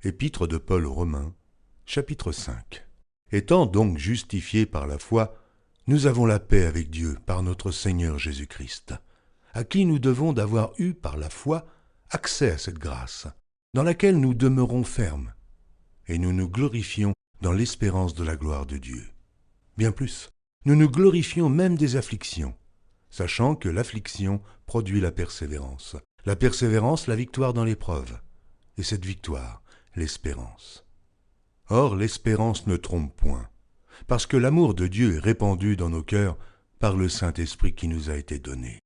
Épître de Paul aux Romains, chapitre 5. Étant donc justifiés par la foi, nous avons la paix avec Dieu par notre Seigneur Jésus-Christ, à qui nous devons d'avoir eu par la foi accès à cette grâce, dans laquelle nous demeurons fermes, et nous nous glorifions dans l'espérance de la gloire de Dieu. Bien plus, nous nous glorifions même des afflictions, sachant que l'affliction produit la persévérance, la victoire dans l'épreuve, et cette victoire, l'espérance. Or, l'espérance ne trompe point, parce que l'amour de Dieu est répandu dans nos cœurs par le Saint-Esprit qui nous a été donné.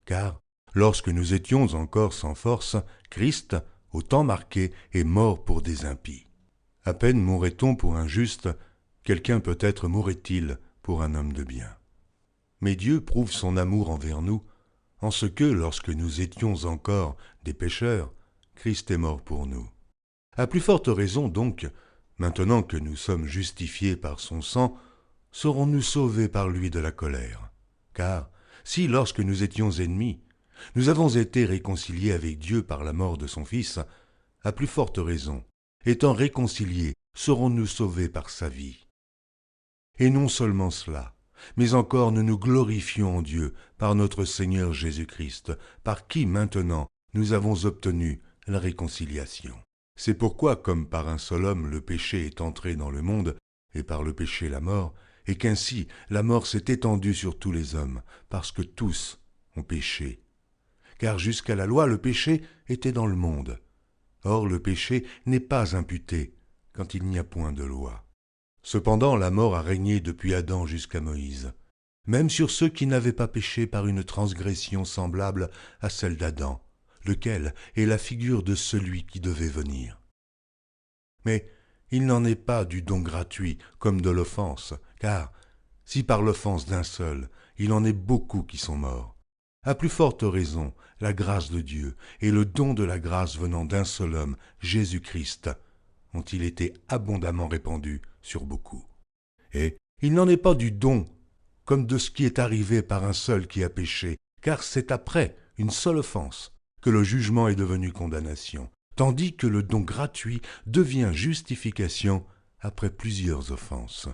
Car, lorsque nous étions encore sans force, Christ, au temps marqué, est mort pour des impies. À peine mourrait-on pour un juste, quelqu'un peut-être mourrait-il pour un homme de bien. Mais Dieu prouve son amour envers nous, en ce que, lorsque nous étions encore des pécheurs, Christ est mort pour nous. À plus forte raison donc, maintenant que nous sommes justifiés par son sang, serons-nous sauvés par lui de la colère. Car, si lorsque nous étions ennemis, nous avons été réconciliés avec Dieu par la mort de son Fils, à plus forte raison, étant réconciliés, serons-nous sauvés par sa vie. Et non seulement cela, mais encore nous nous glorifions en Dieu par notre Seigneur Jésus-Christ, par qui maintenant nous avons obtenu la réconciliation. C'est pourquoi, comme par un seul homme le péché est entré dans le monde, et par le péché la mort, et qu'ainsi la mort s'est étendue sur tous les hommes, parce que tous ont péché. Car jusqu'à la loi, le péché était dans le monde. Or le péché n'est pas imputé quand il n'y a point de loi. Cependant la mort a régné depuis Adam jusqu'à Moïse, même sur ceux qui n'avaient pas péché par une transgression semblable à celle d'Adam, lequel est la figure de celui qui devait venir. Mais il n'en est pas du don gratuit comme de l'offense, car si par l'offense d'un seul, il en est beaucoup qui sont morts, à plus forte raison, la grâce de Dieu et le don de la grâce venant d'un seul homme, Jésus-Christ, ont-ils été abondamment répandus sur beaucoup. Et il n'en est pas du don comme de ce qui est arrivé par un seul qui a péché, car c'est après une seule offense que le jugement est devenu condamnation, tandis que le don gratuit devient justification après plusieurs offenses.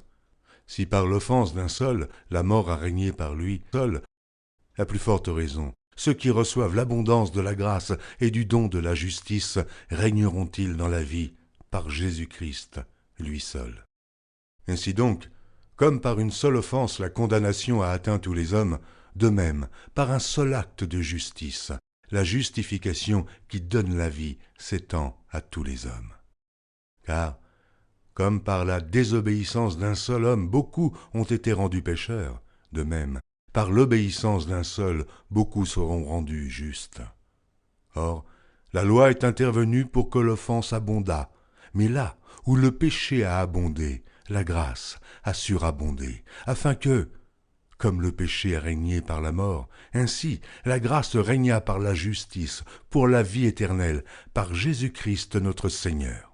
Si par l'offense d'un seul, la mort a régné par lui seul, à plus forte raison, ceux qui reçoivent l'abondance de la grâce et du don de la justice régneront-ils dans la vie par Jésus-Christ, lui seul. Ainsi donc, comme par une seule offense la condamnation a atteint tous les hommes, de même, par un seul acte de justice, la justification qui donne la vie s'étend à tous les hommes. Car, comme par la désobéissance d'un seul homme beaucoup ont été rendus pécheurs, de même, par l'obéissance d'un seul, beaucoup seront rendus justes. Or, la loi est intervenue pour que l'offense abondât, mais là où le péché a abondé, la grâce a surabondé, afin que, comme le péché a régné par la mort, ainsi la grâce régna par la justice, pour la vie éternelle, par Jésus-Christ notre Seigneur.